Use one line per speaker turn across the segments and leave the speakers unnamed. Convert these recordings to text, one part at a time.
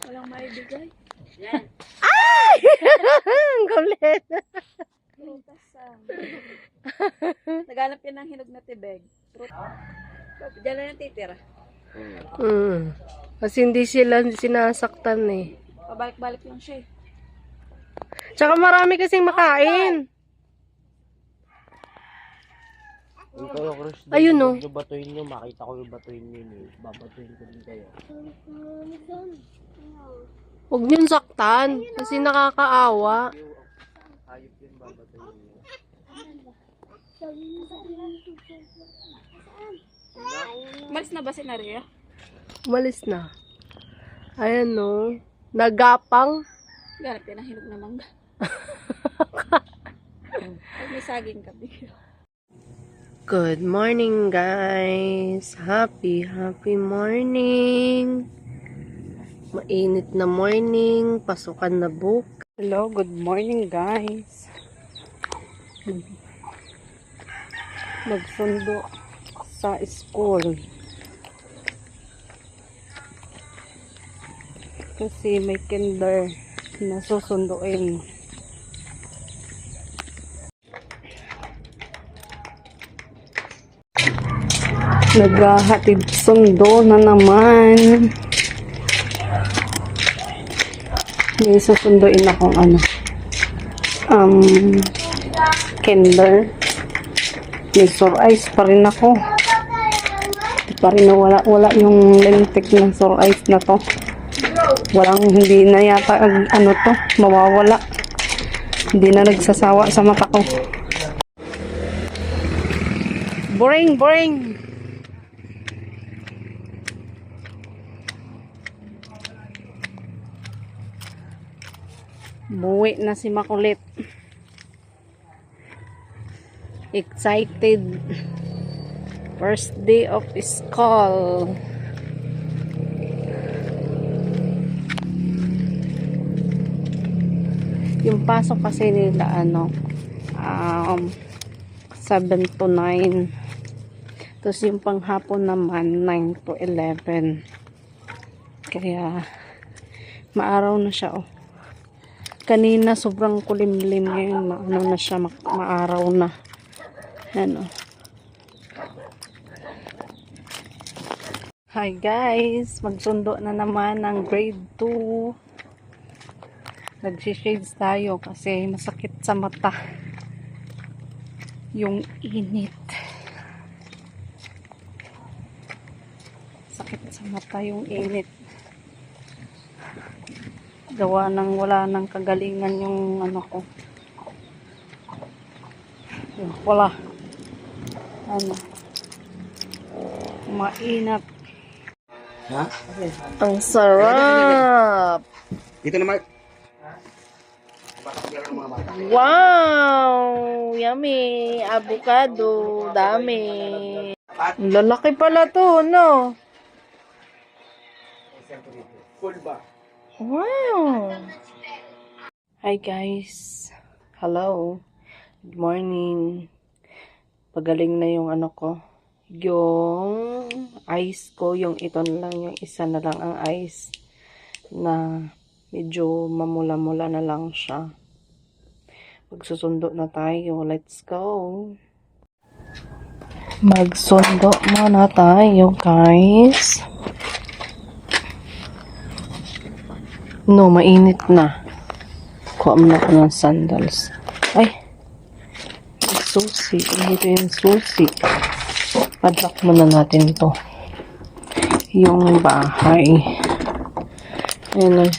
Walang maibigay.
Ay! Ang kulit.
Prutas naghanap yan ng hinog na tibig. Diyan na yung titira.
Kasi hindi sila sinasaktan eh.
Pabalik-balik lang siya eh.
Tsaka marami kasing makain. Ayun o.
Yung batuin nyo, makita ko yung batuin nyo eh. Babatuin ko din kayo.
Huwag niyong saktan. Kasi nakakaawa.
Hayop yun, babatuin nyo.
Malis na ba si Naria?
Umalis na. Ayan o. Nagapang.
Ganap yan ang hinog na mangga. Pag may saging ka, bigyan.
Good morning, guys. Happy morning. Mainit na morning. Pasukan na book. Hello, good morning, guys. Magsundo sa school. Kasi may kinder na susunduin. Naghahatid sundo na naman. May susunduin akong kinder. May sore eyes pa rin ako. Hindi pa rin wala yung lintik ng sore eyes na to. Hindi na yata to, mawawala. Hindi na nagsasawa sa mata ko. Boring. Buwi na si Makulit. Excited. First day of school. Yung pasok kasi nila 7 to 9. Tapos yung panghapon naman 9 to 11. Kaya maaraw na siya oh. Kanina sobrang kulimlim ngayon, na siya, maaraw na. Ano. Hi guys, magsundo na naman ng grade 2. Nag-shades tayo kasi masakit sa mata. Yung init. Sakit sa mata yung init. Gawa ng wala ng kagalingan yung ko. Wala. Mainat.
Ha?
Ang sarap.
Dito naman.
Wow! Yummy! Avocado. Dami. Lalaki pala to, no?
Full ba?
Wow! Hi guys. Hello. Good morning. Pagaling na yung ko. Yung ice ko, yung ito na lang, yung isa na lang ang ice na medyo mamula-mula na lang siya. Magsusundo na tayo. Let's go. Magsundo muna tayo, guys. No, mainit na. Kuha mo na ko ng sandals. Ay! Susi. Ito yung susi. Padlock muna natin ito. Yung bahay. Ayan.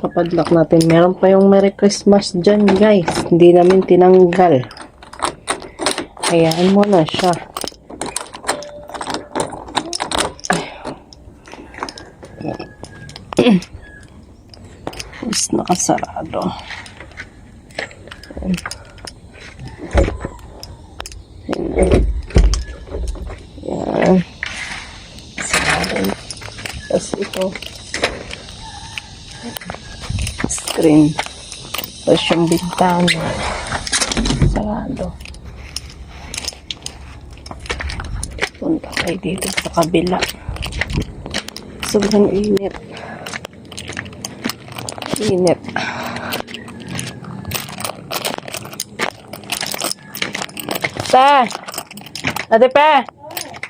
Papadlock natin. Meron pa yung Merry Christmas dyan, guys. Hindi namin tinanggal. Hayaan mo na siya. Tapos nakasarado. Yan. Sarado. Tapos ito. Screen. Tapos yung bintana. Sarado. Punta kayo dito sa kabila. Sobrang init. Init. Te! Ate Pe!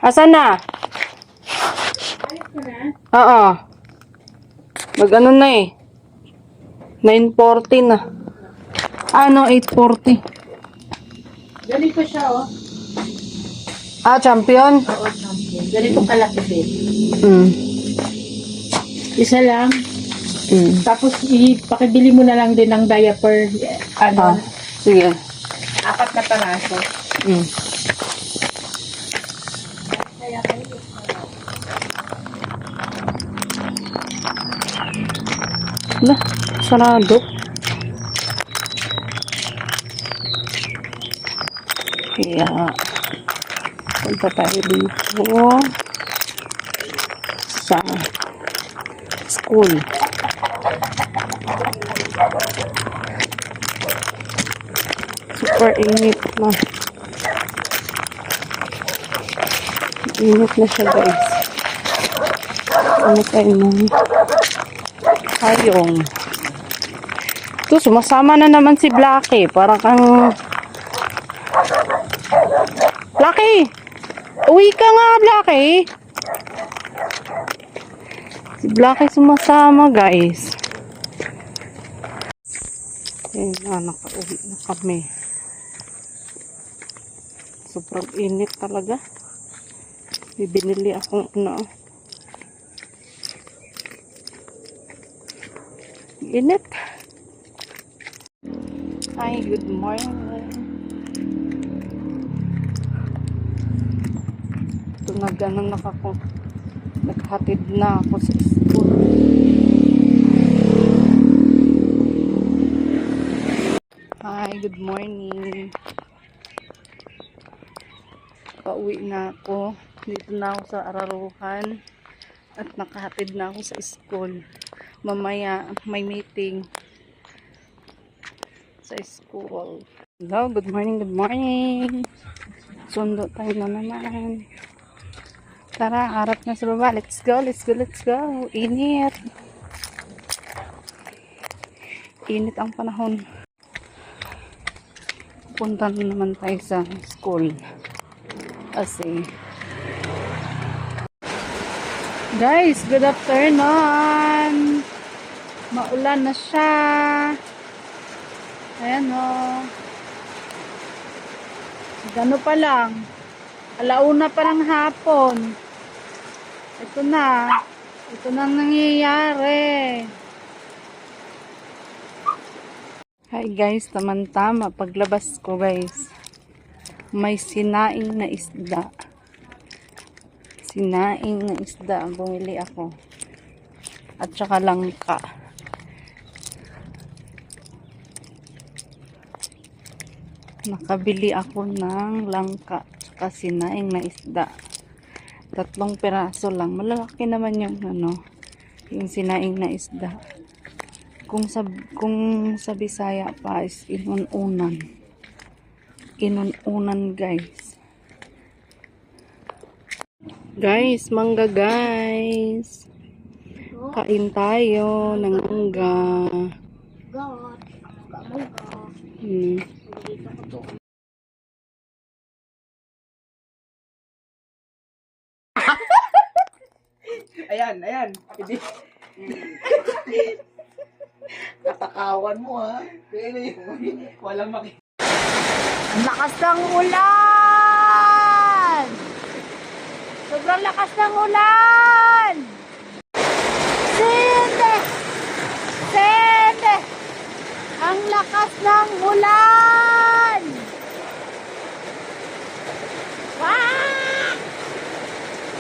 Asan na? Oo. Mag-ano na eh. 9:40 na. Ano, 8:40.
Ganito siya, oh.
Ah, champion?
Oo, champion. Ganito kalaki din.
Mm.
Isa lang. Tapos, pakibili mo na lang din ng diaper.
Ah, sige.
4 na panaso.
Mm. Wala, sarado. Kaya, punta tayo dito sa school. Super init na. Init na siya, guys. Ano tayo nung hayong. Ito, sumasama na naman si Blackie. Parang kang... Blackie! Uwi ka nga, Blackie! Si Blackie sumasama, guys. Ayun na, nakauwi na kami. Sobrang init talaga. Bibinili akong ano. Init. Hi, good morning. Ito na ganun naghatid na ako sa school. Hi, good morning. Pauwi na ako. Dito na ako sa Araruhan. At nakahatid na ako sa school. Mamaya may meeting sa school. Hello, good morning, good morning. Sundo tayo na naman. Tara, harap na sa baba. Let's go, let's go, let's go. Init. Init ang panahon. Punta na naman tayo sa school. Kasi guys, good afternoon. Maulan na siya. Ayan o. Gano pa lang. Alauna pa ng hapon. Ito na. Ito na ang nangyayari. Hi guys, tama-tama. Paglabas ko guys, may sinaing na isda. Sinaing na isda ang bumili ako. At saka langka. Nakabili ako ng langka at saka sinaing na isda. 3 piraso lang. Malalaki naman yung yung sinaing na isda. Kung sa Bisaya pa is inununan. Inununan guys. Guys, mangga guys. Kain tayo ng mangga.
Ayan, ayan. Hindi. Katakawan mo ha. Kaya yun. Walang makikita.
Ang lakas ng ulan! Sobrang lakas ng ulan! Sende! Sende! Ang lakas ng ulan! Wah!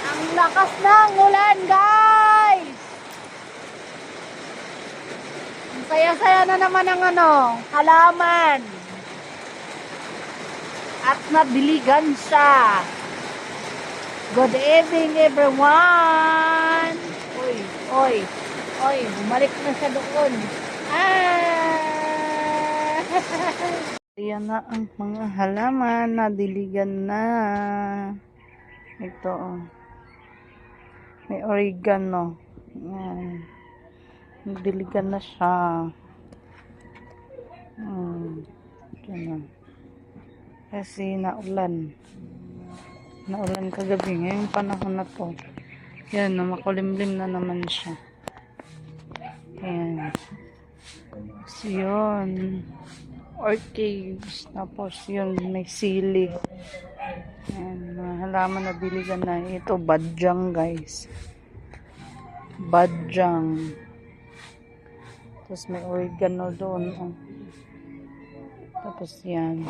Ang lakas ng ulan, guys! Ang saya-saya na naman ang halaman. At nadiligan siya. Good evening, everyone! Oy, oy, oy, bumalik na siya doon. Ah!
Ayan na ang mga halaman. Nadiligan na. Ito oh. May oregano. Ayan. Nagdiligan na siya. Diyan na. Kasi naulan. Naulan kagabi. Ngayong panahon na to. Yan, na makulimlim na naman siya. Ayan. So, yun. Orchids. Tapos, yun, may sili. Ayan, mga halaman na diligan na. Ito, badyang, guys. Badyang. Tapos, may oregano doon. Oh. Tapos, yan.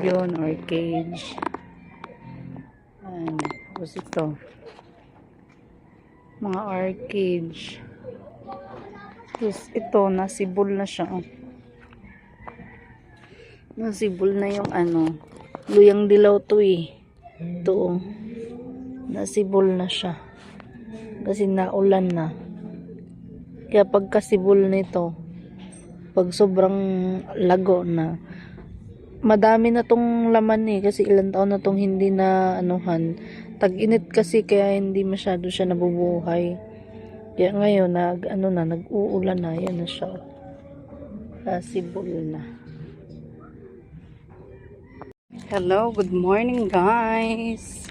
Yun, orchids. Ayan. Tapos, ito. Mga orchids. Tapos, ito, nasibol na siya. Oh. Nasibol na yung luyang dilaw to eh. Ito, oh. Nasibol na siya. Kasi naulan na. Kaya pagkasibol nito, pag sobrang lago na, madami na tong laman eh. Kasi ilang taon na tong hindi na anuhan. Tag-init kasi kaya hindi masyado siya nabubuhay. Kaya ngayon, nag-uulan na. Yan na siya. Nasibol na. Hello, good morning guys.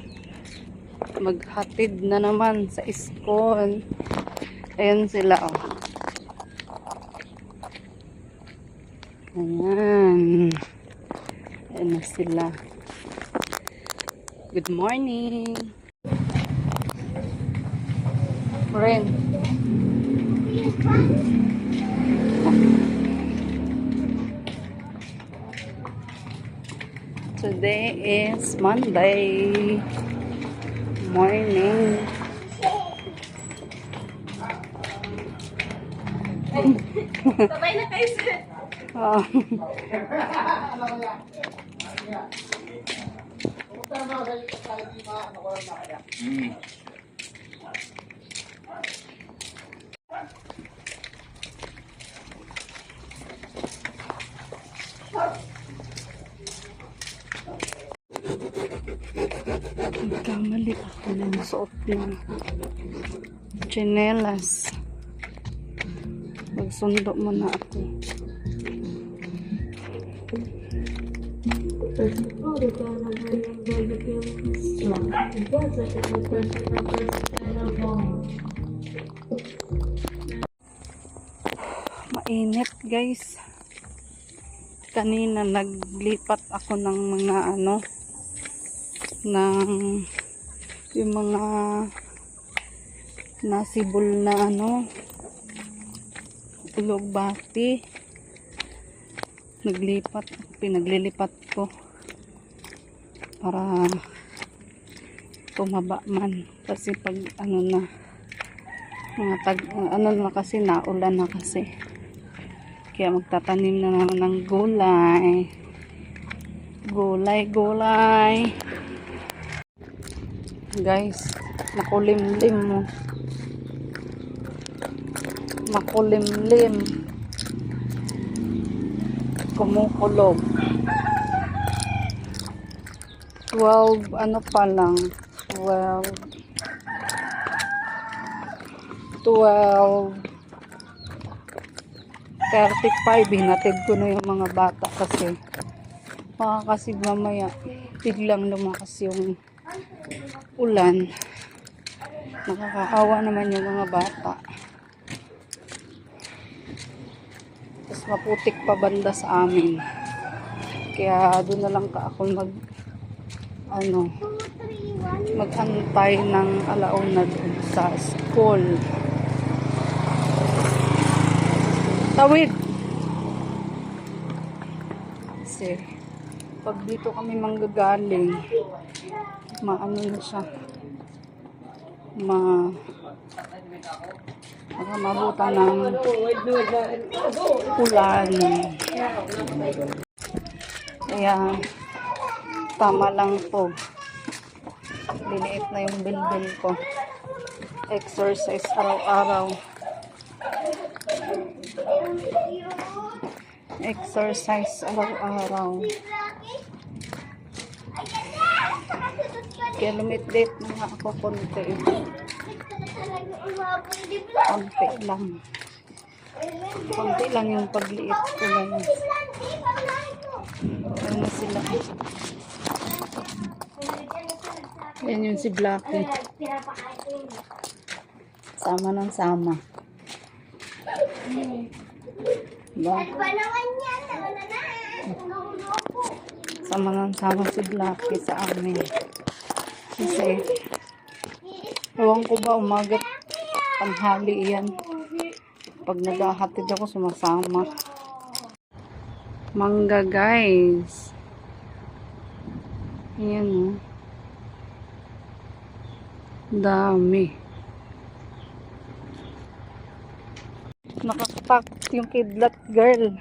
Maghatid na naman sa school. Ayan sila oh. Ayan. Ayan na sila. Good morning. Ren. Today is Monday morning.
Sabay na kayo sir.
Oh. Kamali ako ng suot ng tsinelas. Magsundo muna ako. Mainit guys. Kanina naglipat ako ng mga ng yung mga nasibol na ulugbati. Pinaglilipat ko para tumaba man kasi pag na mga kasi naulan na kasi, kaya magtatanim na naman ng gulay guys. Makulimlim kumukulob. 12 pa lang, 12:35 hinatid ko na yung mga bata kasi mamaya biglang lumakas yung ulan. Nakakaawa naman yung mga bata. Tapos maputik pa banda sa amin. Kaya doon na lang ako mag-antay ng alauna doon sa school. Tawid! Kasi pag dito kami manggagaling, na siya. Mabutan ng ulan. Kaya tama lang po. Liliit na yung bilbil ko. Exercise araw-araw. Kaya lumit-lit na ako konti. Konti lang. Konti lang yung pagliit ko ngayon. Ano na sila? Yan yung si Blackie. Sama ng sama. Ba? Sama ng sama si Blackie sa amin. Kasi, ewan ko ba, umagat, tanghali yan. Pag naghahatid ako, sumasama. Mangga, guys. Ayan, oh. Dami. Nakatakot yung kidlat, girl.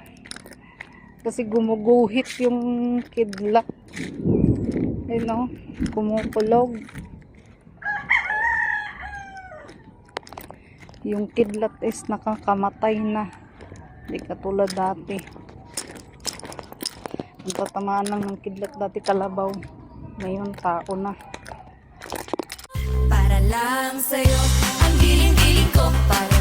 Kasi gumuguhit yung kidlat. Ayun, oh. Kumukulog. Yung kidlat is nakakamatay na. Hindi katulad dati. Ang tatamaan lang ng kidlat dati kalabaw. Ngayon tao na.
Para lang sa'yo, ang giling-giling ko para